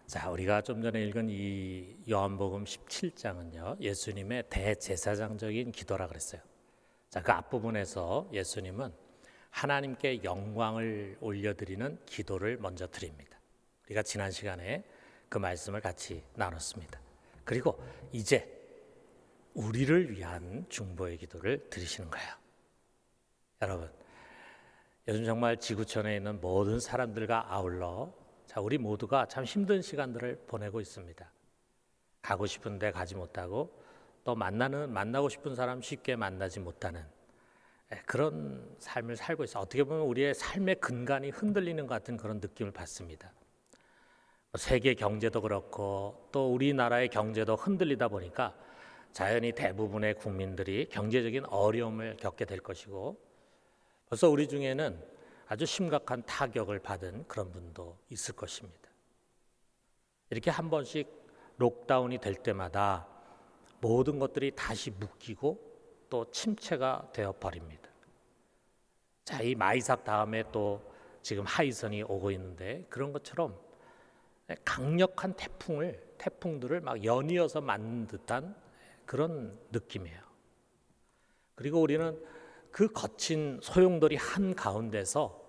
자, 우리가 좀 전에 읽은 이 요한복음 17장은요, 예수님의 대제사장적인 기도라 그랬어요. 자, 그 앞부분에서 예수님은 하나님께 영광을 올려드리는 기도를 먼저 드립니다. 우리가 지난 시간에 그 말씀을 같이 나눴습니다. 그리고 이제 우리를 위한 중보의 기도를 드리시는 거예요. 여러분, 요즘 정말 지구촌에 있는 모든 사람들과 아울러 우리 모두가 참 힘든 시간들을 보내고 있습니다. 가고 싶은데 가지 못하고 또 만나고 싶은 사람 쉽게 만나지 못하는 그런 삶을 살고 있어요. 어떻게 보면 우리의 삶의 근간이 흔들리는 것 같은 그런 느낌을 받습니다. 세계 경제도 그렇고 또 우리나라의 경제도 흔들리다 보니까 자연히 대부분의 국민들이 경제적인 어려움을 겪게 될 것이고, 벌써 우리 중에는 아주 심각한 타격을 받은 그런 분도 있을 것입니다. 이렇게 한 번씩 록다운이 될 때마다 모든 것들이 다시 묶이고 또 침체가 되어 버립니다. 자, 이 마이삭 다음에 또 지금 하이선이 오고 있는데, 그런 것처럼 강력한 태풍들을 막 연이어서 맞는 듯한 그런 느낌이에요. 그리고 우리는 그 거친 소용돌이 한 가운데서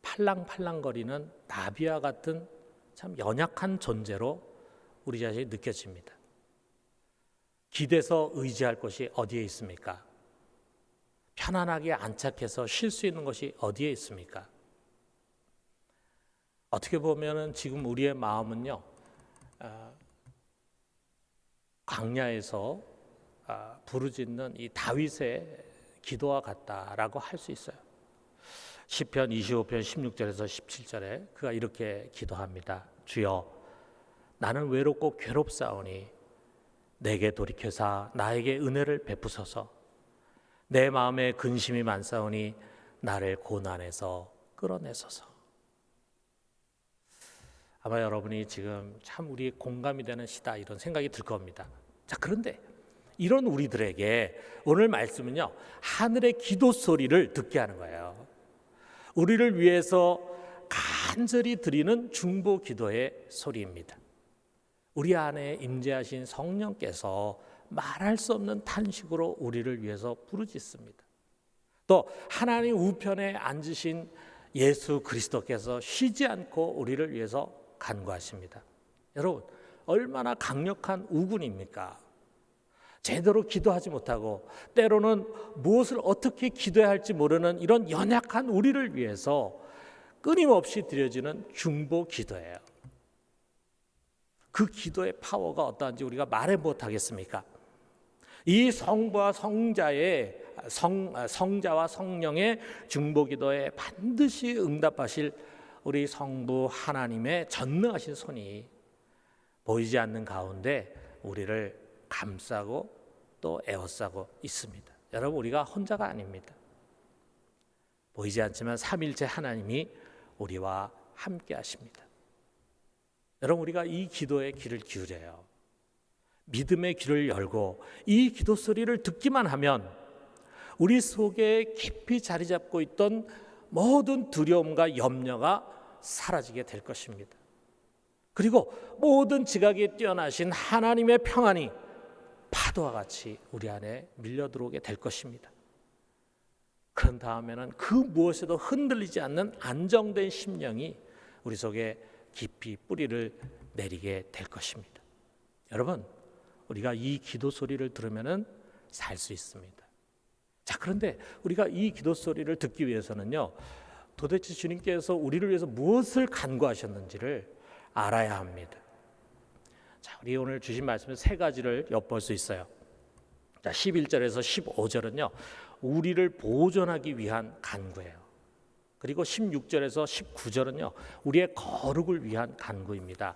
팔랑팔랑거리는 나비와 같은 참 연약한 존재로 우리 자신이 느껴집니다. 기대서 의지할 곳이 어디에 있습니까? 편안하게 안착해서 쉴 수 있는 것이 어디에 있습니까? 어떻게 보면은 지금 우리의 마음은요, 광야에서 부르짖는 이 다윗의 기도와 같다라고 할 수 있어요. 시편 25편 16절에서 17절에 그가 이렇게 기도합니다. 주여, 나는 외롭고 괴롭사오니 내게 돌이켜사 나에게 은혜를 베푸소서. 내 마음에 근심이 많사오니 나를 고난에서 끌어내소서. 아마 여러분이 지금 참 우리 공감이 되는 시다, 이런 생각이 들 겁니다. 자, 그런데 이런 우리들에게 오늘 말씀은요, 하늘의 기도 소리를 듣게 하는 거예요. 우리를 위해서 간절히 드리는 중보 기도의 소리입니다. 우리 안에 임재하신 성령께서 말할 수 없는 탄식으로 우리를 위해서 부르짖습니다. 또 하나님 우편에 앉으신 예수 그리스도께서 쉬지 않고 우리를 위해서 간구하십니다. 여러분, 얼마나 강력한 우군입니까? 제대로 기도하지 못하고 때로는 무엇을 어떻게 기도해야 할지 모르는 이런 연약한 우리를 위해서 끊임없이 드려지는 중보 기도예요. 그 기도의 파워가 어떠한지 우리가 말해 못하겠습니까? 이 성부와 성자와 성령의 중보 기도에 반드시 응답하실 우리 성부 하나님의 전능하신 손이 보이지 않는 가운데 우리를 감싸고 또 에워싸고 있습니다. 여러분, 우리가 혼자가 아닙니다. 보이지 않지만 삼일체 하나님이 우리와 함께 하십니다. 여러분, 우리가 이 기도의 귀를 기울여요. 믿음의 귀를 열고 이 기도 소리를 듣기만 하면 우리 속에 깊이 자리 잡고 있던 모든 두려움과 염려가 사라지게 될 것입니다. 그리고 모든 지각에 뛰어나신 하나님의 평안이 파도와 같이 우리 안에 밀려 들어오게 될 것입니다. 그런 다음에는 그 무엇에도 흔들리지 않는 안정된 심령이 우리 속에 깊이 뿌리를 내리게 될 것입니다. 여러분, 우리가 이 기도 소리를 들으면은 살 수 있습니다. 자, 그런데 우리가 이 기도 소리를 듣기 위해서는요, 도대체 주님께서 우리를 위해서 무엇을 간구하셨는지를 알아야 합니다. 자, 우리 오늘 주신 말씀에 세 가지를 엿볼 수 있어요. 자, 11절에서 15절은요, 우리를 보존하기 위한 간구예요. 그리고 16절에서 19절은요, 우리의 거룩을 위한 간구입니다.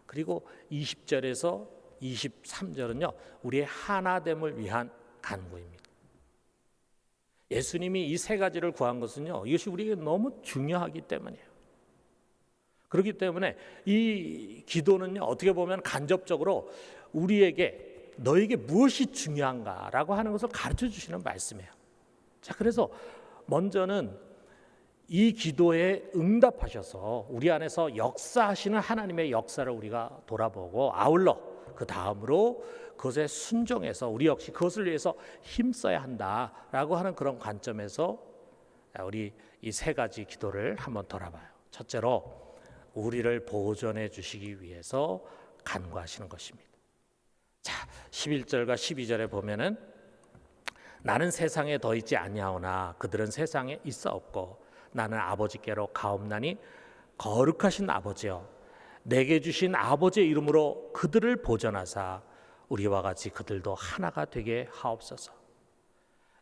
그리고 20절에서 23절은요, 우리의 하나됨을 위한 간구입니다. 예수님이 이 세 가지를 구한 것은요, 이것이 우리에게 너무 중요하기 때문이에요. 그렇기 때문에 이 기도는요, 어떻게 보면 간접적으로 우리에게 너에게 무엇이 중요한가라고 하는 것을 가르쳐 주시는 말씀이에요. 자, 그래서 먼저는 이 기도에 응답하셔서 우리 안에서 역사하시는 하나님의 역사를 우리가 돌아보고 아울러 그 다음으로 그것에 순종해서 우리 역시 그것을 위해서 힘써야 한다라고 하는 그런 관점에서 우리 이 세 가지 기도를 한번 돌아봐요. 첫째로 우리를 보존해 주시기 위해서 간구하시는 것입니다. 자, 11절과 12절에 보면은 나는 세상에 더 있지 아니하오나 그들은 세상에 있사옵고 나는 아버지께로 가옵나니 거룩하신 아버지여 내게 주신 아버지의 이름으로 그들을 보존하사 우리와 같이 그들도 하나가 되게 하옵소서.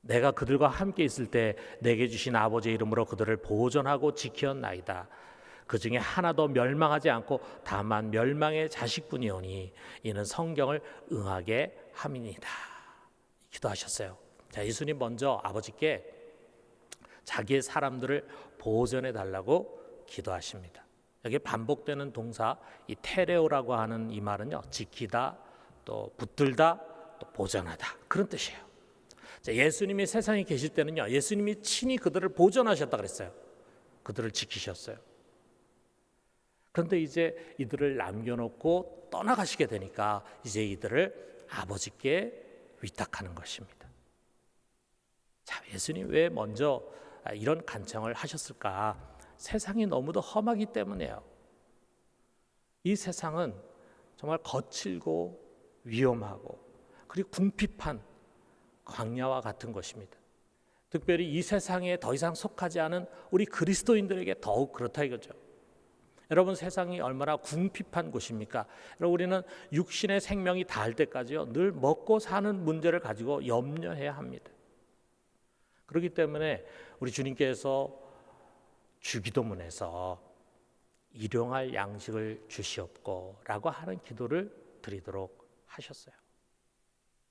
내가 그들과 함께 있을 때 내게 주신 아버지의 이름으로 그들을 보존하고 지켰나이다. 그 중에 하나도 멸망하지 않고 다만 멸망의 자식뿐이오니 이는 성경을 응하게 함이니이다. 기도하셨어요. 자, 예수님 먼저 아버지께 자기의 사람들을 보존해 달라고 기도하십니다. 여기 반복되는 동사 이 테레오라고 하는 이 말은요, 지키다, 또 붙들다, 또 보존하다 그런 뜻이에요. 자, 예수님이 세상에 계실 때는요, 예수님이 친히 그들을 보존하셨다 그랬어요. 그들을 지키셨어요. 그런데 이제 이들을 남겨놓고 떠나가시게 되니까 이제 이들을 아버지께 위탁하는 것입니다. 자, 예수님 왜 먼저 이런 간청을 하셨을까? 세상이 너무도 험하기 때문이에요. 이 세상은 정말 거칠고 위험하고 그리고 궁핍한 광야와 같은 것입니다. 특별히 이 세상에 더 이상 속하지 않은 우리 그리스도인들에게 더욱 그렇다 이거죠. 여러분, 세상이 얼마나 궁핍한 곳입니까? 여러분, 우리는 육신의 생명이 닿을 때까지요 늘 먹고 사는 문제를 가지고 염려해야 합니다. 그렇기 때문에 우리 주님께서 주기도문에서 일용할 양식을 주시옵고 라고 하는 기도를 드리도록 하셨어요.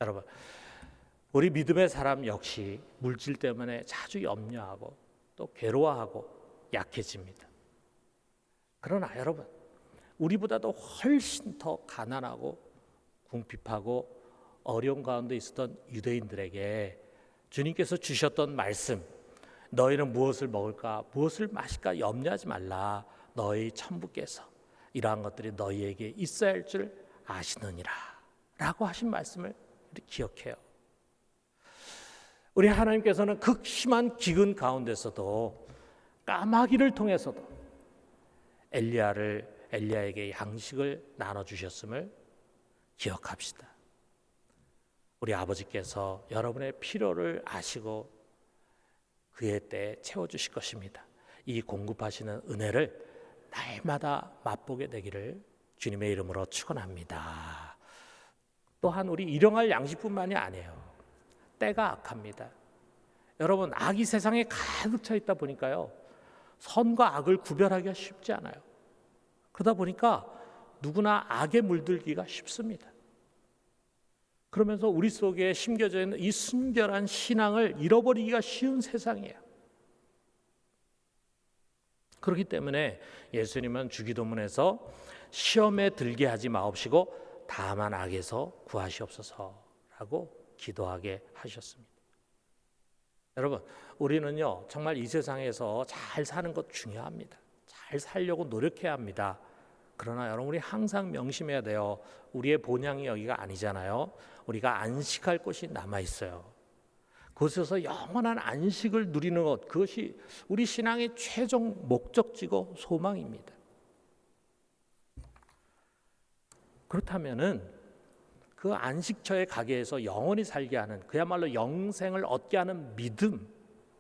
여러분, 우리 믿음의 사람 역시 물질 때문에 자주 염려하고 또 괴로워하고 약해집니다. 그러나 여러분, 우리보다도 훨씬 더 가난하고 궁핍하고 어려운 가운데 있었던 유대인들에게 주님께서 주셨던 말씀, 너희는 무엇을 먹을까 무엇을 마실까 염려하지 말라. 너희 천부께서 이러한 것들이 너희에게 있어야 할 줄 아시느니라 라고 하신 말씀을 기억해요. 우리 하나님께서는 극심한 기근 가운데서도 까마귀를 통해서도 엘리야에게 양식을 나눠주셨음을 기억합시다. 우리 아버지께서 여러분의 필요를 아시고 그의 때에 채워주실 것입니다. 이 공급하시는 은혜를 날마다 맛보게 되기를 주님의 이름으로 축원합니다. 또한 우리 일용할 양식뿐만이 아니에요. 때가 악합니다. 여러분, 악이 세상에 가득 차 있다 보니까요 선과 악을 구별하기가 쉽지 않아요. 그러다 보니까 누구나 악에 물들기가 쉽습니다. 그러면서 우리 속에 심겨져 있는 이 순결한 신앙을 잃어버리기가 쉬운 세상이에요. 그렇기 때문에 예수님은 주기도문에서 시험에 들게 하지 마옵시고 다만 악에서 구하시옵소서라고 기도하게 하셨습니다. 여러분, 우리는요 정말 이 세상에서 잘 사는 것 중요합니다. 잘 살려고 노력해야 합니다. 그러나 여러분, 우리 항상 명심해야 돼요. 우리의 본향이 여기가 아니잖아요. 우리가 안식할 곳이 남아 있어요. 그곳에서 영원한 안식을 누리는 것, 그것이 우리 신앙의 최종 목적지고 소망입니다. 그렇다면은 그 안식처의 가게에서 영원히 살게 하는, 그야말로 영생을 얻게 하는 믿음,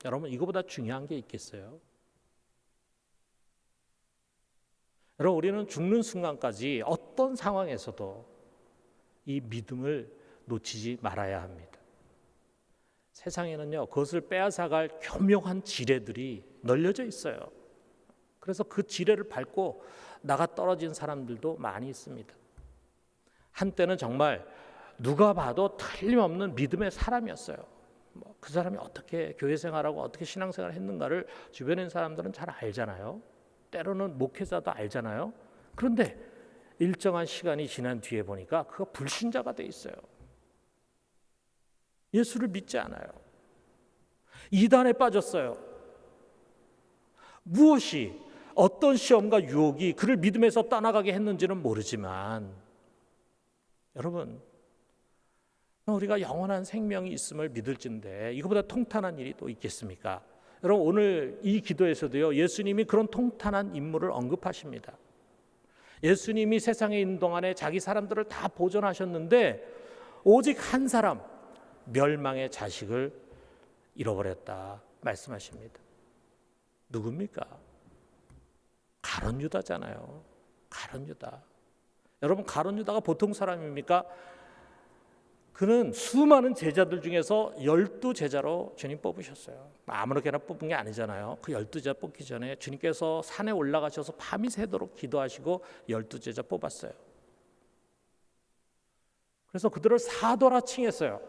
여러분, 이거보다 중요한 게 있겠어요? 여러분, 우리는 죽는 순간까지 어떤 상황에서도 이 믿음을 놓치지 말아야 합니다. 세상에는요 그것을 빼앗아갈 교묘한 지뢰들이 널려져 있어요. 그래서 그 지뢰를 밟고 나가 떨어진 사람들도 많이 있습니다. 한때는 정말 누가 봐도 틀림없는 믿음의 사람이었어요. 그 사람이 어떻게 교회 생활하고 어떻게 신앙생활을 했는가를 주변에 있는 사람들은 잘 알잖아요. 때로는 목회자도 알잖아요. 그런데 일정한 시간이 지난 뒤에 보니까 그가 불신자가 돼 있어요. 예수를 믿지 않아요. 이단에 빠졌어요. 무엇이 어떤 시험과 유혹이 그를 믿음에서 떠나가게 했는지는 모르지만 여러분, 우리가 영원한 생명이 있음을 믿을진데 이거보다 통탄한 일이 또 있겠습니까? 여러분, 오늘 이 기도에서도요, 예수님이 그런 통탄한 인물을 언급하십니다. 예수님이 세상에 있는 동안에 자기 사람들을 다 보존하셨는데 오직 한 사람, 멸망의 자식을 잃어버렸다 말씀하십니다. 누굽니까? 가룟 유다잖아요. 가룟 유다. 여러분, 가룟 유다가 보통 사람입니까? 그는 수많은 제자들 중에서 12제자로 주님 뽑으셨어요. 아무렇게나 뽑은 게 아니잖아요. 그 12제자 뽑기 전에 주님께서 산에 올라가셔서 밤이 새도록 기도하시고 12제자 뽑았어요. 그래서 그들을 사도라 칭했어요.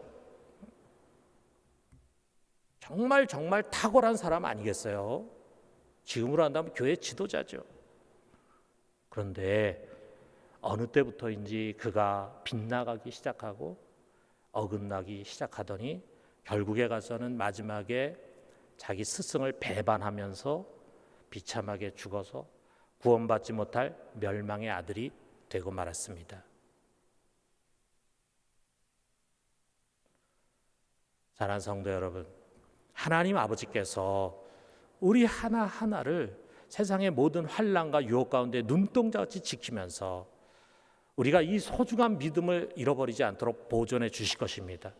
정말 탁월한 사람 아니겠어요? 지금으로 한다면 교회 지도자죠. 그런데 어느 때부터인지 그가 빗나가기 시작하고 어긋나기 시작하더니 결국에 가서는 마지막에 자기 스승을 배반하면서 비참하게 죽어서 구원받지 못할 멸망의 아들이 되고 말았습니다. 사랑하는 성도 여러분, 하나님 아버지께서 우리 하나하나를 세상의 모든 환난과 유혹 가운데 눈동자같이 지키면서 우리가 이 소중한 믿음을 잃어버리지 않도록 보존해 주실 것입니다.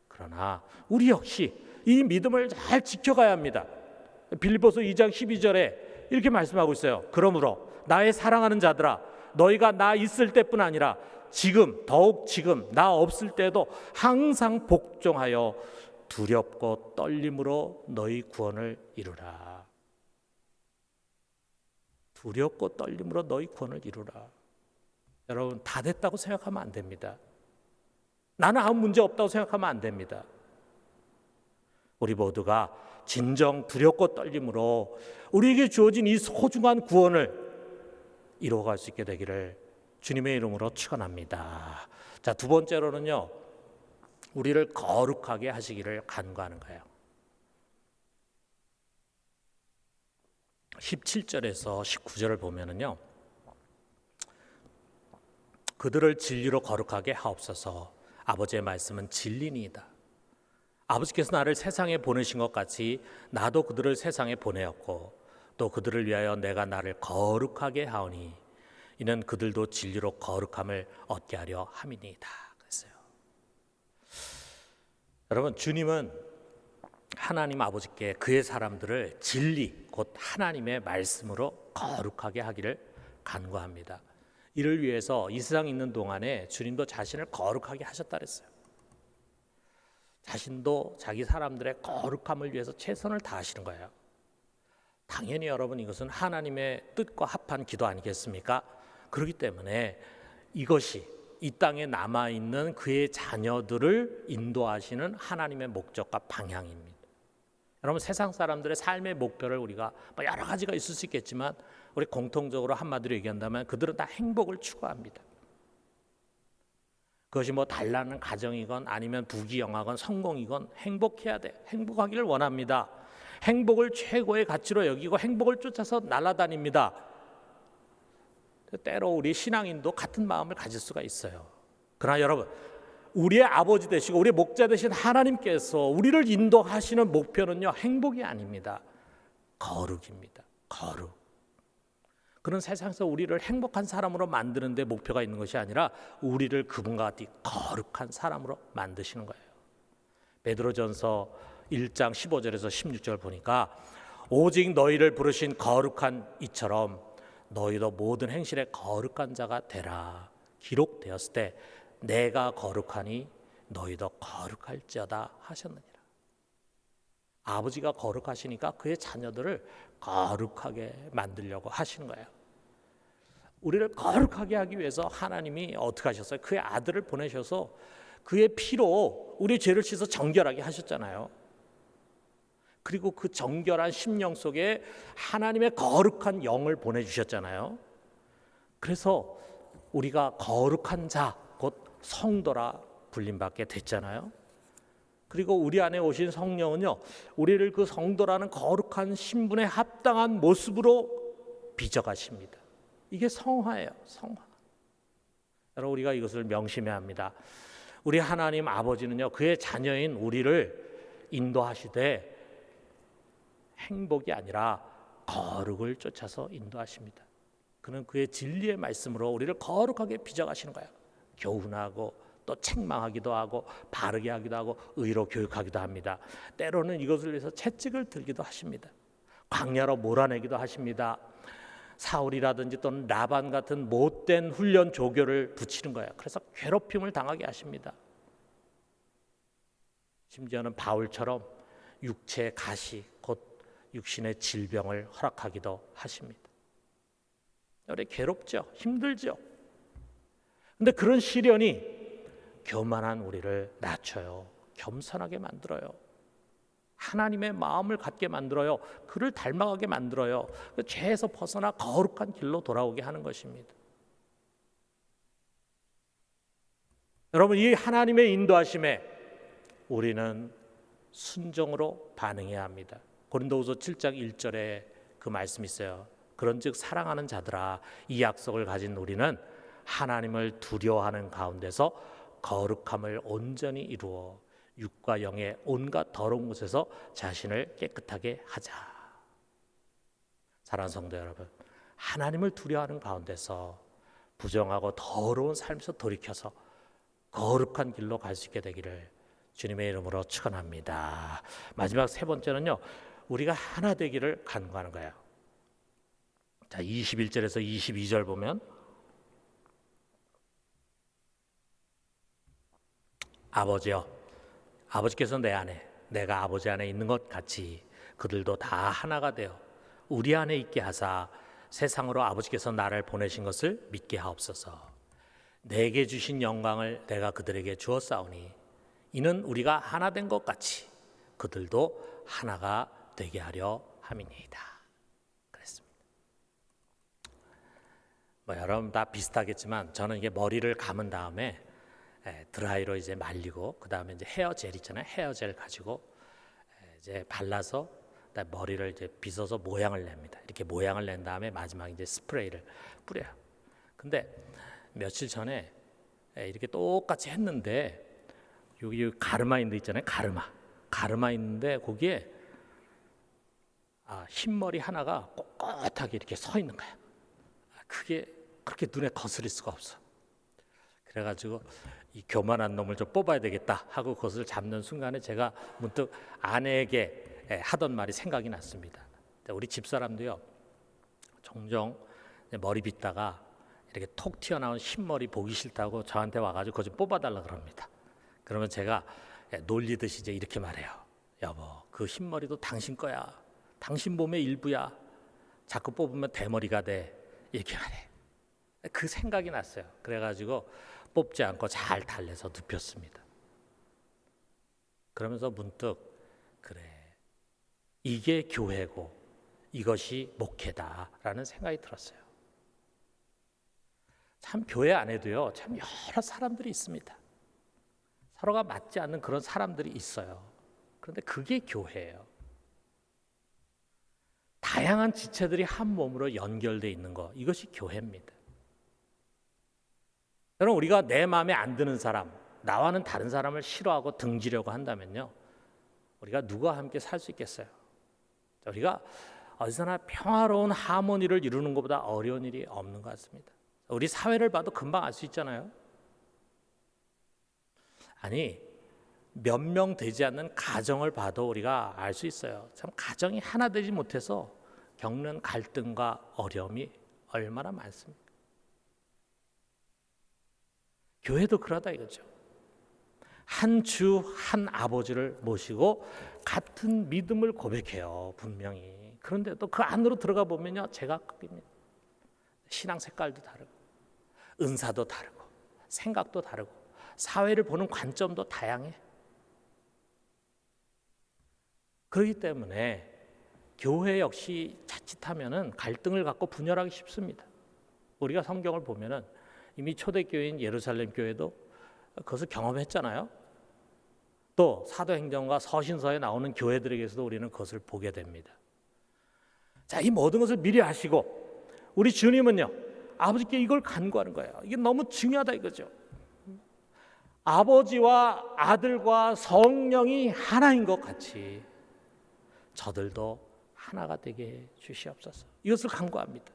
그러나 우리 역시 이 믿음을 잘 지켜가야 합니다. 빌립보서 2장 12절에 이렇게 말씀하고 있어요. 그러므로 나의 사랑하는 자들아, 너희가 나 있을 때뿐 아니라 지금 더욱 지금 나 없을 때도 항상 복종하여 두렵고 떨림으로 너희 구원을 이루라. 두렵고 떨림으로 너희 구원을 이루라. 여러분, 다 됐다고 생각하면 안 됩니다. 나는 아무 문제 없다고 생각하면 안 됩니다. 우리 모두가 진정 두렵고 떨림으로 우리에게 주어진 이 소중한 구원을 이루어갈 수 있게 되기를 주님의 이름으로 축원합니다. 자, 두 번째로는요, 우리를 거룩하게 하시기를 간구하는 거예요. 17절에서 19절을 보면은요, 그들을 진리로 거룩하게 하옵소서. 아버지의 말씀은 진리니이다. 아버지께서 나를 세상에 보내신 것 같이 나도 그들을 세상에 보내었고 또 그들을 위하여 내가 나를 거룩하게 하오니 이는 그들도 진리로 거룩함을 얻게 하려 함이니이다. 그랬어요. 여러분, 주님은 하나님 아버지께 그의 사람들을 진리 곧 하나님의 말씀으로 거룩하게 하기를 간구합니다. 이를 위해서 이 세상에 있는 동안에 주님도 자신을 거룩하게 하셨다 그랬어요. 자신도 자기 사람들의 거룩함을 위해서 최선을 다하시는 거예요. 당연히 여러분, 이것은 하나님의 뜻과 합한 기도 아니겠습니까? 그렇기 때문에 이것이 이 땅에 남아있는 그의 자녀들을 인도하시는 하나님의 목적과 방향입니다. 여러분, 세상 사람들의 삶의 목표를 우리가 여러 가지가 있을 수 있겠지만 우리 공통적으로 한마디로 얘기한다면 그들은 다 행복을 추구합니다. 그것이 단란한 가정이건 아니면 부귀영화건 성공이건 행복해야 돼. 행복하기를 원합니다. 행복을 최고의 가치로 여기고 행복을 쫓아서 날아다닙니다. 때로 우리 신앙인도 같은 마음을 가질 수가 있어요. 그러나 여러분, 우리의 아버지 되시고 우리의 목자 되신 하나님께서 우리를 인도하시는 목표는요, 행복이 아닙니다. 거룩입니다. 거룩. 그런 세상에서 우리를 행복한 사람으로 만드는 데 목표가 있는 것이 아니라 우리를 그분과 같이 거룩한 사람으로 만드시는 거예요. 베드로전서 1장 15절에서 16절 보니까 오직 너희를 부르신 거룩한 이처럼 너희도 모든 행실에 거룩한 자가 되라. 기록되었을 때 내가 거룩하니 너희도 거룩할지어다 하셨느니라. 아버지가 거룩하시니까 그의 자녀들을 거룩하게 만들려고 하시는 거예요. 우리를 거룩하게 하기 위해서 하나님이 어떻게 하셨어요? 그의 아들을 보내셔서 그의 피로 우리 죄를 씻어 정결하게 하셨잖아요. 그리고 그 정결한 심령 속에 하나님의 거룩한 영을 보내주셨잖아요. 그래서 우리가 거룩한 자, 곧 성도라 불림받게 됐잖아요. 그리고 우리 안에 오신 성령은요, 우리를 그 성도라는 거룩한 신분에 합당한 모습으로 빚어가십니다. 이게 성화예요, 성화. 여러분, 우리가 이것을 명심해야 합니다. 우리 하나님 아버지는요, 그의 자녀인 우리를 인도하시되 행복이 아니라 거룩을 쫓아서 인도하십니다. 그는 그의 진리의 말씀으로 우리를 거룩하게 빚어가시는 거예요. 교훈하고 또 책망하기도 하고 바르게 하기도 하고 의로 교육하기도 합니다. 때로는 이것을 위해서 채찍을 들기도 하십니다. 광야로 몰아내기도 하십니다. 사울이라든지 또는 라반 같은 못된 훈련 조교를 붙이는 거예요. 그래서 괴롭힘을 당하게 하십니다. 심지어는 바울처럼 육체의 가시, 곧 육신의 질병을 허락하기도 하십니다. 우리 괴롭죠, 힘들죠. 근데 그런 시련이 교만한 우리를 낮춰요. 겸손하게 만들어요. 하나님의 마음을 갖게 만들어요. 그를 닮아가게 만들어요. 죄에서 벗어나 거룩한 길로 돌아오게 하는 것입니다. 여러분, 이 하나님의 인도하심에 우리는 순종으로 반응해야 합니다. 고린도후서 7장 1절에 그 말씀이 있어요. 그런즉 사랑하는 자들아, 이 약속을 가진 우리는 하나님을 두려워하는 가운데서 거룩함을 온전히 이루어 육과 영의 온갖 더러운 것에서 자신을 깨끗하게 하자. 사랑하는 성도 여러분, 하나님을 두려워하는 가운데서 부정하고 더러운 삶에서 돌이켜서 거룩한 길로 갈 수 있게 되기를 주님의 이름으로 축원합니다. 마지막 세 번째는요, 우리가 하나 되기를 간구하는 거예요. 자, 21절에서 22절 보면 아버지여, 아버지께서 내 안에, 내가 아버지 안에 있는 것 같이 그들도 다 하나가 되어 우리 안에 있게 하사 세상으로 아버지께서 나를 보내신 것을 믿게 하옵소서. 내게 주신 영광을 내가 그들에게 주었사오니 이는 우리가 하나 된 것 같이 그들도 하나가 되게 하려 함이니이다. 그랬습니다. 여러분 다 비슷하겠지만 저는 이게 머리를 감은 다음에 드라이로 이제 말리고 그 다음에 이제 헤어젤 있잖아요. 헤어젤 가지고 이제 발라서 머리를 이제 빗어서 모양을 냅니다. 이렇게 모양을 낸 다음에 마지막에 이제 스프레이를 뿌려요. 근데 며칠 전에 이렇게 똑같이 했는데 여기 가르마 있는 데 있잖아요. 가르마 있는데 거기에 흰머리 하나가 꼿꼿하게 이렇게 서 있는 거예요. 그게 그렇게 눈에 거스릴 수가 없어. 그래가지고 이 교만한 놈을 좀 뽑아야 되겠다 하고 그것을 잡는 순간에 제가 문득 아내에게 하던 말이 생각이 났습니다. 우리 집사람도요, 종종 머리 빗다가 이렇게 톡 튀어나온 흰머리 보기 싫다고 저한테 와가지고 그거 좀 뽑아달라 그럽니다. 그러면 제가 놀리듯이 이제 이렇게 말해요. 여보, 그 흰머리도 당신 거야. 당신 몸의 일부야. 자꾸 뽑으면 대머리가 돼. 이렇게 말해. 그 생각이 났어요. 그래가지고 뽑지 않고 잘 달래서 눕혔습니다. 그러면서 문득 그래, 이게 교회고 이것이 목회다라는 생각이 들었어요. 참 교회 안에도요, 참 여러 사람들이 있습니다. 서로가 맞지 않는 그런 사람들이 있어요. 그런데 그게 교회예요. 다양한 지체들이 한 몸으로 연결되어 있는 것, 이것이 교회입니다. 여러분, 우리가 내 마음에 안 드는 사람, 나와는 다른 사람을 싫어하고 등지려고 한다면요, 우리가 누구와 함께 살 수 있겠어요? 우리가 어디서나 평화로운 하모니를 이루는 것보다 어려운 일이 없는 것 같습니다. 우리 사회를 봐도 금방 알 수 있잖아요. 아니, 몇 명 되지 않는 가정을 봐도 우리가 알 수 있어요. 참 가정이 하나 되지 못해서 겪는 갈등과 어려움이 얼마나 많습니까? 교회도 그러다 이거죠. 한 주, 한 아버지를 모시고 같은 믿음을 고백해요, 분명히. 그런데 또 그 안으로 들어가 보면요, 제각각입니다. 신앙 색깔도 다르고, 은사도 다르고, 생각도 다르고, 사회를 보는 관점도 다양해. 그렇기 때문에 교회 역시 자칫하면은 갈등을 갖고 분열하기 쉽습니다. 우리가 성경을 보면은 이미 초대교회인 예루살렘 교회도 그것을 경험했잖아요. 또 사도행전과 서신서에 나오는 교회들에게서도 우리는 그것을 보게 됩니다. 자, 이 모든 것을 미리 하시고 우리 주님은요, 아버지께 이걸 간구하는 거예요. 이게 너무 중요하다 이거죠. 아버지와 아들과 성령이 하나인 것 같이 저들도 하나가 되게 주시옵소서. 이것을 간구합니다.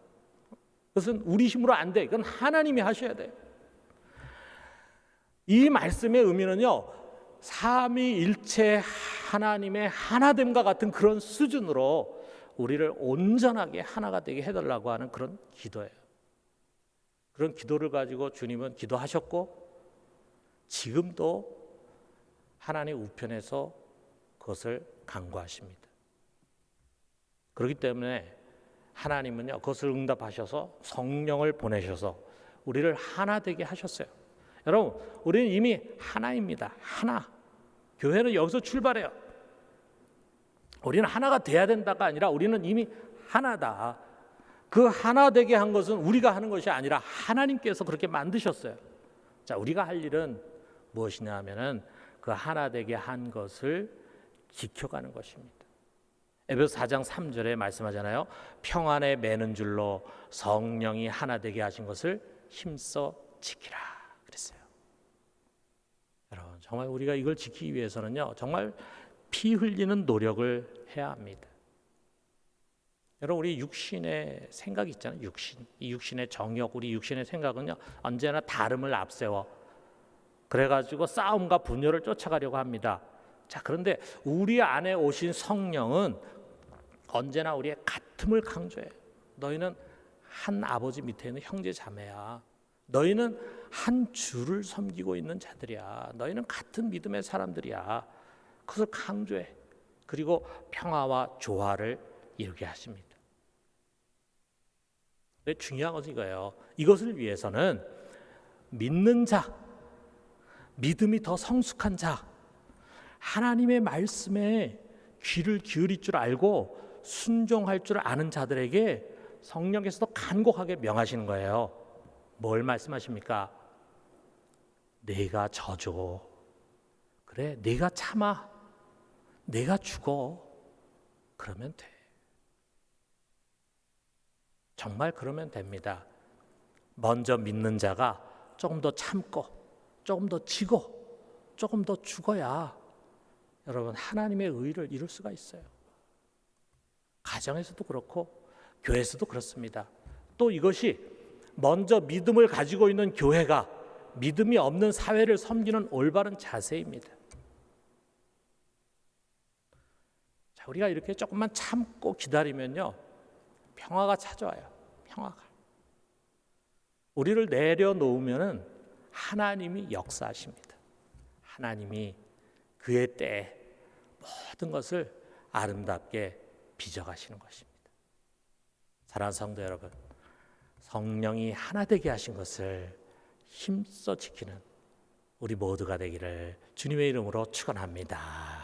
그것은 우리 힘으로 안 돼. 이건 하나님이 하셔야 돼요. 이 말씀의 의미는요, 삼위일체 하나님의 하나됨과 같은 그런 수준으로 우리를 온전하게 하나가 되게 해달라고 하는 그런 기도예요. 그런 기도를 가지고 주님은 기도하셨고 지금도 하나님 우편에서 그것을 간구하십니다. 그렇기 때문에 하나님은요, 그것을 응답하셔서 성령을 보내셔서 우리를 하나 되게 하셨어요. 여러분, 우리는 이미 하나입니다. 하나. 교회는 여기서 출발해요. 우리는 하나가 돼야 된다가 아니라 우리는 이미 하나다. 그 하나 되게 한 것은 우리가 하는 것이 아니라 하나님께서 그렇게 만드셨어요. 자, 우리가 할 일은 무엇이냐 하면은 그 하나 되게 한 것을 지켜가는 것입니다. 에베소 4장 3절에 말씀하잖아요. 평안에 매는 줄로 성령이 하나 되게 하신 것을 힘써 지키라 그랬어요. 여러분, 정말 우리가 이걸 지키기 위해서는요, 정말 피 흘리는 노력을 해야 합니다. 여러분, 우리 육신의 생각이 있잖아요. 이 육신의 정욕, 우리 육신의 생각은요, 언제나 다름을 앞세워 그래가지고 싸움과 분열을 쫓아가려고 합니다. 자, 그런데 우리 안에 오신 성령은 언제나 우리의 같음을 강조해요. 너희는 한 아버지 밑에 있는 형제 자매야. 너희는 한 주를 섬기고 있는 자들이야. 너희는 같은 믿음의 사람들이야. 그것을 강조해. 그리고 평화와 조화를 이루게 하십니다. 근데 중요한 것은 이거예요. 이것을 위해서는 믿는 자, 믿음이 더 성숙한 자, 하나님의 말씀에 귀를 기울일 줄 알고 순종할 줄 아는 자들에게 성령께서도 간곡하게 명하시는 거예요. 뭘 말씀하십니까? 내가 져줘. 그래, 내가 참아. 내가 죽어. 그러면 돼. 정말 그러면 됩니다. 먼저 믿는 자가 조금 더 참고, 조금 더 지고, 조금 더 죽어야 여러분 하나님의 의를 이룰 수가 있어요. 가정에서도 그렇고 교회에서도 그렇습니다. 또 이것이 먼저 믿음을 가지고 있는 교회가 믿음이 없는 사회를 섬기는 올바른 자세입니다. 자, 우리가 이렇게 조금만 참고 기다리면요, 평화가 찾아와요. 평화가. 우리를 내려놓으면은 하나님이 역사하십니다. 하나님이 그의 때에 모든 것을 아름답게 빚어가시는 것입니다. 사랑하는 성도 여러분, 성령이 하나 되게 하신 것을 힘써 지키는 우리 모두가 되기를 주님의 이름으로 축원합니다.